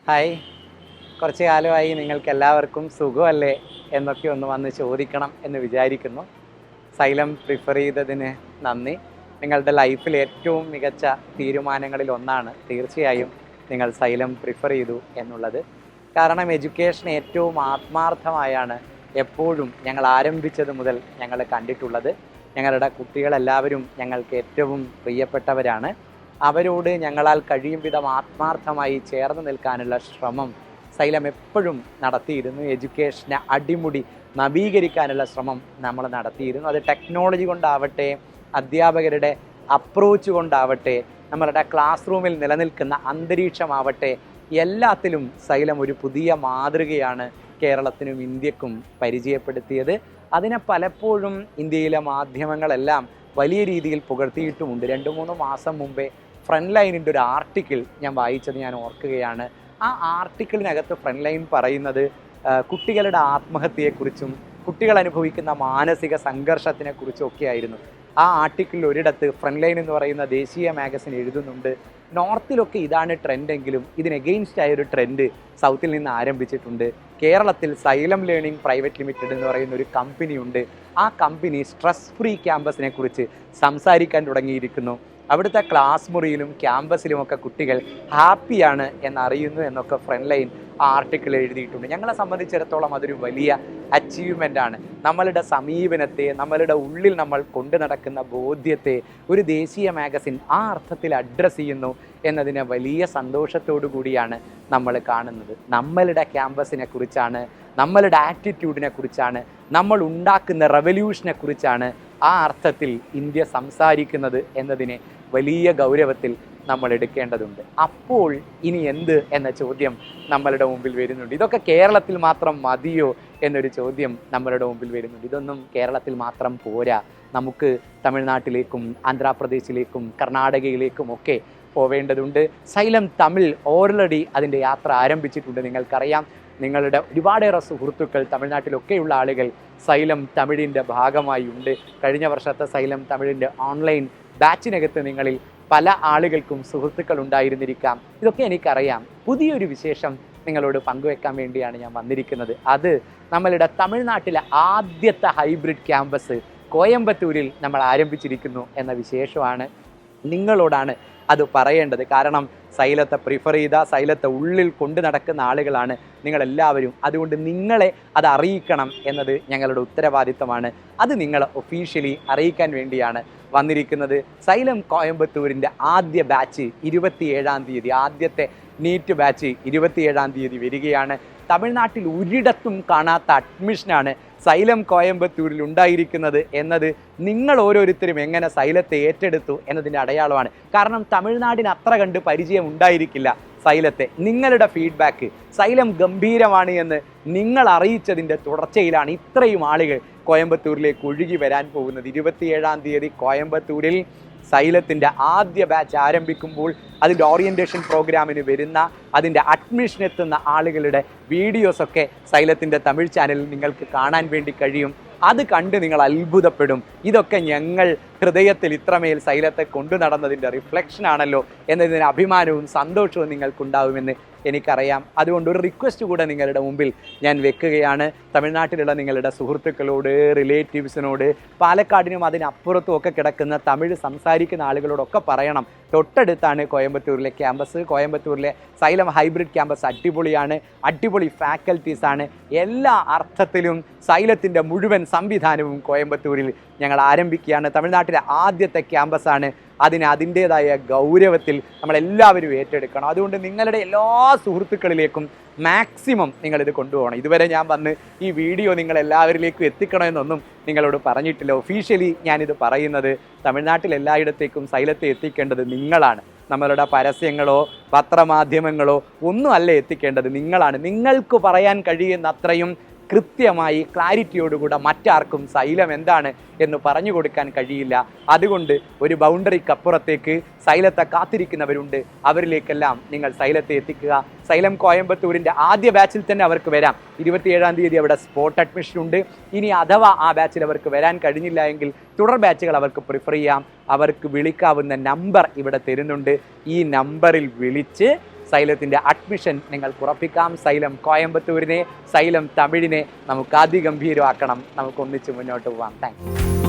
Hi, കുറച്ച് കാലമായി നിങ്ങൾക്ക് എല്ലാവർക്കും സുഖമല്ലേ എന്നൊക്കെ ഒന്ന് വന്ന് ചോദിക്കണം എന്ന് വിചാരിക്കുന്നു. സൈലം പ്രിഫർ ചെയ്തതിന് നന്ദി. നിങ്ങളുടെ ലൈഫിൽ ഏറ്റവും മികച്ച തീരുമാനങ്ങളിൽ ഒന്നാണ് തീർച്ചയായും നിങ്ങൾ സൈലം പ്രിഫർ ചെയ്തു എന്നുള്ളത്. കാരണം എഡ്യൂക്കേഷൻ ഏറ്റവും ആത്മാർത്ഥമായാണ് എപ്പോഴും ഞങ്ങൾ ആരംഭിച്ചത് മുതൽ ഞങ്ങൾ കണ്ടിട്ടുള്ളത്. ഞങ്ങളുടെ കുട്ടികളെല്ലാവരും ഞങ്ങൾക്ക് ഏറ്റവും പ്രിയപ്പെട്ടവരാണ്. അവരോട് ഞങ്ങളാൽ കഴിയും വിധം ആത്മാർത്ഥമായി ചേർന്ന് നിൽക്കാനുള്ള ശ്രമം സൈലം എപ്പോഴും നടത്തിയിരുന്നു. എഡ്യൂക്കേഷനെ അടിമുടി നവീകരിക്കാനുള്ള ശ്രമം നമ്മൾ നടത്തിയിരുന്നു. അത് ടെക്നോളജി കൊണ്ടാവട്ടെ, അധ്യാപകരുടെ അപ്രോച്ച് കൊണ്ടാവട്ടെ, നമ്മളുടെ ക്ലാസ് റൂമിൽ നിലനിൽക്കുന്ന അന്തരീക്ഷമാവട്ടെ, എല്ലാത്തിലും സൈലം ഒരു പുതിയ മാതൃകയാണ് കേരളത്തിനും ഇന്ത്യക്കും പരിചയപ്പെടുത്തിയത്. അതിനെ പലപ്പോഴും ഇന്ത്യയിലെ മാധ്യമങ്ങളെല്ലാം വലിയ രീതിയിൽ പുകഴ്ത്തിയിട്ടുമുണ്ട്. 2-3 മാസം മുമ്പേ ഫ്രണ്ട് ലൈനിൻ്റെ ഒരു ആർട്ടിക്കിൾ ഞാൻ വായിച്ചത് ഞാൻ ഓർക്കുകയാണ്. ആ ആർട്ടിക്കിളിനകത്ത് ഫ്രണ്ട് ലൈൻ പറയുന്നത് കുട്ടികളുടെ ആത്മഹത്യയെക്കുറിച്ചും കുട്ടികൾ അനുഭവിക്കുന്ന മാനസിക സംഘർഷത്തിനെക്കുറിച്ചും ഒക്കെ ആയിരുന്നു. ആ ആർട്ടിക്കിളിൽ ഒരിടത്ത് ഫ്രണ്ട് ലൈൻ എന്ന് പറയുന്ന ദേശീയ മാഗസിൻ എഴുതുന്നുണ്ട്, നോർത്തിലൊക്കെ ഇതാണ് ട്രെൻഡെങ്കിലും ഇതിന് എഗെയിൻസ്റ്റ് ആയൊരു ട്രെൻഡ് സൗത്തിൽ നിന്ന് ആരംഭിച്ചിട്ടുണ്ട്. കേരളത്തിൽ സൈലം ലേണിംഗ് പ്രൈവറ്റ് ലിമിറ്റഡ് എന്ന് പറയുന്ന ഒരു കമ്പനിയുണ്ട്. ആ കമ്പനി സ്ട്രെസ് ഫ്രീ ക്യാമ്പസിനെ കുറിച്ച് സംസാരിക്കാൻ തുടങ്ങിയിരിക്കുന്നു. അവിടുത്തെ ക്ലാസ് മുറിയിലും ക്യാമ്പസിലുമൊക്കെ കുട്ടികൾ ഹാപ്പിയാണ് എന്നറിയുന്നു എന്നൊക്കെ ഫ്രണ്ട് ലൈൻ ആ ആർട്ടിക്കിൾ എഴുതിയിട്ടുണ്ട്. ഞങ്ങളെ സംബന്ധിച്ചിടത്തോളം അതൊരു വലിയ അച്ചീവ്മെൻ്റാണ്. നമ്മളുടെ സമീപനത്തെ, നമ്മളുടെ ഉള്ളിൽ നമ്മൾ കൊണ്ടു നടക്കുന്ന ബോധ്യത്തെ ഒരു ദേശീയ മാഗസിൻ ആ അർത്ഥത്തിൽ അഡ്രസ്സ് ചെയ്യുന്നു എന്നതിനെ വലിയ സന്തോഷത്തോടു കൂടിയാണ് നമ്മൾ കാണുന്നത്. നമ്മളുടെ ക്യാമ്പസിനെ കുറിച്ചാണ്, നമ്മളുടെ ആറ്റിറ്റ്യൂഡിനെ കുറിച്ചാണ്, നമ്മൾ ഉണ്ടാക്കുന്ന റെവല്യൂഷനെ കുറിച്ചാണ് ആ അർത്ഥത്തിൽ ഇന്ത്യ സംസാരിക്കുന്നത് എന്നതിനെ വലിയ ഗൗരവത്തിൽ നമ്മൾ എടുക്കേണ്ടതുണ്ട്. അപ്പോൾ ഇനി എന്ത് എന്ന ചോദ്യം നമ്മളുടെ മുമ്പിൽ വരുന്നുണ്ട്. ഇതൊക്കെ കേരളത്തിൽ മാത്രം മതിയോ എന്നൊരു ചോദ്യം നമ്മളുടെ മുമ്പിൽ വരുന്നുണ്ട്. ഇതൊന്നും കേരളത്തിൽ മാത്രം പോരാ. നമുക്ക് തമിഴ്നാട്ടിലേക്കും ആന്ധ്രാപ്രദേശിലേക്കും കർണാടകയിലേക്കും ഒക്കെ പോവേണ്ടതുണ്ട്. സൈലം തമിഴ് ഓൾറെഡി അതിൻ്റെ യാത്ര ആരംഭിച്ചിട്ടുണ്ട്. നിങ്ങൾക്കറിയാം, നിങ്ങളുടെ ഒരുപാടേറെ സുഹൃത്തുക്കൾ തമിഴ്നാട്ടിലൊക്കെയുള്ള ആളുകൾ സൈലം തമിഴിൻ്റെ ഭാഗമായി ഉണ്ട്. കഴിഞ്ഞ വർഷത്തെ സൈലം തമിഴിൻ്റെ ഓൺലൈൻ ബാച്ചിനകത്ത് നിങ്ങളിൽ പല ആളുകൾക്കും സുഹൃത്തുക്കൾ ഉണ്ടായിരുന്നിരിക്കാം. ഇതൊക്കെ എനിക്കറിയാം. പുതിയൊരു വിശേഷം നിങ്ങളോട് പങ്കുവെക്കാൻ വേണ്ടിയാണ് ഞാൻ വന്നിരിക്കുന്നത്. അത് നമ്മളുടെ തമിഴ്നാട്ടിലെ ആദ്യത്തെ ഹൈബ്രിഡ് ക്യാമ്പസ് കോയമ്പത്തൂരിൽ നമ്മൾ ആരംഭിച്ചിരിക്കുന്നു എന്ന വിശേഷമാണ്. നിങ്ങളോടാണ് അത് പറയേണ്ടത്. കാരണം സൈലത്തെ പ്രിഫർ ചെയ്ത, സൈലത്തെ ഉള്ളിൽ കൊണ്ടു നടക്കുന്ന ആളുകളാണ് നിങ്ങളെല്ലാവരും. അതുകൊണ്ട് നിങ്ങളെ അത് അറിയിക്കണം എന്നത് ഞങ്ങളുടെ ഉത്തരവാദിത്തമാണ്. അത് നിങ്ങളെ ഒഫീഷ്യലി അറിയിക്കാൻ വേണ്ടിയാണ് വന്നിരിക്കുന്നത്. സൈലം കോയമ്പത്തൂരിൻ്റെ ആദ്യ ബാച്ച് 27-ാം തീയതി, ആദ്യത്തെ നീറ്റ് ബാച്ച് 27-ാം തീയതി വരികയാണ്. തമിഴ്നാട്ടിൽ ഒരിടത്തും കാണാത്ത അഡ്മിഷനാണ് സൈലം കോയമ്പത്തൂരിൽ ഉണ്ടായിരിക്കുന്നത് എന്നത് നിങ്ങൾ ഓരോരുത്തരും എങ്ങനെ സൈലത്തെ ഏറ്റെടുത്തു എന്നതിൻ്റെ അടയാളമാണ്. കാരണം തമിഴ്നാടിന് അത്ര കണ്ട് പരിചയം ഉണ്ടായിരിക്കില്ല സൈലത്തെ. നിങ്ങളുടെ ഫീഡ്ബാക്ക് സൈലം ഗംഭീരമാണ് എന്ന് നിങ്ങൾ അറിയിച്ചതിൻ്റെ തുടർച്ചയിലാണ് ഇത്രയും ആളുകൾ കോയമ്പത്തൂരിലേക്ക് ഒഴുകി വരാൻ പോകുന്നത്. 27-ാം തീയതി കോയമ്പത്തൂരിൽ സൈലത്തിൻ്റെ ആദ്യ ബാച്ച് ആരംഭിക്കുമ്പോൾ അതിൻ്റെ ഓറിയൻറ്റേഷൻ പ്രോഗ്രാമിന് വരുന്ന, അതിൻ്റെ അഡ്മിഷൻ എത്തുന്ന ആളുകളുടെ വീഡിയോസൊക്കെ സൈലത്തിൻ്റെ തമിഴ് ചാനലിൽ നിങ്ങൾക്ക് കാണാൻ വേണ്ടി കഴിയും. അത് കണ്ട് നിങ്ങൾ അത്ഭുതപ്പെടും. ഇതൊക്കെ ഞങ്ങൾ ഹൃദയത്തിൽ ഇത്രമേൽ സൈലത്തെ കൊണ്ടു നടന്നതിൻ്റെ റിഫ്ലക്ഷനാണല്ലോ എന്നതിന് അഭിമാനവും സന്തോഷവും നിങ്ങൾക്കുണ്ടാവുമെന്ന് എനിക്കറിയാം. അതുകൊണ്ട് ഒരു റിക്വസ്റ്റ് കൂടെ നിങ്ങളുടെ മുമ്പിൽ ഞാൻ വെക്കുകയാണ്. തമിഴ്നാട്ടിലുള്ള നിങ്ങളുടെ സുഹൃത്തുക്കളോട്, റിലേറ്റീവ്സിനോട്, പാലക്കാടിനും അതിനപ്പുറത്തും ഒക്കെ കിടക്കുന്ന തമിഴ് സംസാരിക്കുന്ന ആളുകളോടൊക്കെ പറയണം, തൊട്ടടുത്താണ് കോയമ്പത്തൂരിലെ ക്യാമ്പസ്. കോയമ്പത്തൂരിലെ സൈലം ഹൈബ്രിഡ് ക്യാമ്പസ് അടിപൊളിയാണ്, അടിപൊളി ഫാക്കൽറ്റീസാണ്. എല്ലാ അർത്ഥത്തിലും സൈലത്തിൻ്റെ മുഴുവൻ സംവിധാനവും കോയമ്പത്തൂരിൽ ഞങ്ങൾ ആരംഭിക്കുകയാണ്. തമിഴ്നാട്ടിലെ ആദ്യത്തെ ക്യാമ്പസാണ്. അതിൻ്റേതായ ഗൗരവത്തിൽ നമ്മളെല്ലാവരും ഏറ്റെടുക്കണം. അതുകൊണ്ട് നിങ്ങളുടെ എല്ലാ സുഹൃത്തുക്കളിലേക്കും മാക്സിമം നിങ്ങളിത് കൊണ്ടുപോകണം. ഇതുവരെ ഞാൻ വന്ന് ഈ വീഡിയോ നിങ്ങളെല്ലാവരിലേക്കും എത്തിക്കണമെന്നൊന്നും നിങ്ങളോട് പറഞ്ഞിട്ടില്ല. ഒഫീഷ്യലി ഞാനിത് പറയുന്നത് തമിഴ്നാട്ടിൽ എല്ലായിടത്തേക്കും സൈലത്തെ എത്തിക്കേണ്ടത് നിങ്ങളാണ്. നമ്മളുടെ പരസ്യങ്ങളോ പത്രമാധ്യമങ്ങളോ ഒന്നും അല്ല എത്തിക്കേണ്ടത്, നിങ്ങളാണ്. നിങ്ങൾക്ക് പറയാൻ കഴിയുന്ന അത്രയും കൃത്യമായി ക്ലാരിറ്റിയോടുകൂടെ മറ്റാർക്കും സൈലം എന്താണ് എന്ന് പറഞ്ഞു കൊടുക്കാൻ കഴിയില്ല. അതുകൊണ്ട് ഒരു ബൗണ്ടറിക്കപ്പുറത്തേക്ക് സൈലത്തെ കാത്തിരിക്കുന്നവരുണ്ട്. അവരിലേക്കെല്ലാം നിങ്ങൾ സൈലത്തെ എത്തിക്കുക. സൈലം കോയമ്പത്തൂരിൻ്റെ ആദ്യ ബാച്ചിൽ തന്നെ അവർക്ക് വരാം. 27-ാം തീയതി അവിടെ സ്പോട്ട് അഡ്മിഷൻ ഉണ്ട്. ഇനി അഥവാ ആ ബാച്ചിൽ അവർക്ക് വരാൻ കഴിഞ്ഞില്ല എങ്കിൽ തുടർ ബാച്ചുകൾ അവർക്ക് പ്രിഫർ ചെയ്യാം. അവർക്ക് വിളിക്കാവുന്ന നമ്പർ ഇവിടെ തരുന്നുണ്ട്. ഈ നമ്പറിൽ വിളിച്ച് സൈലത്തിൻ്റെ അഡ്മിഷൻ നിങ്ങൾക്ക് ഉറപ്പിക്കാം. സൈലം കോയമ്പത്തൂരിനെ, സൈലം തമിഴിനെ നമുക്ക് അതിഗംഭീരമാക്കണം. നമുക്ക് ഒന്നിച്ച് മുന്നോട്ട് പോകാം. Thank you.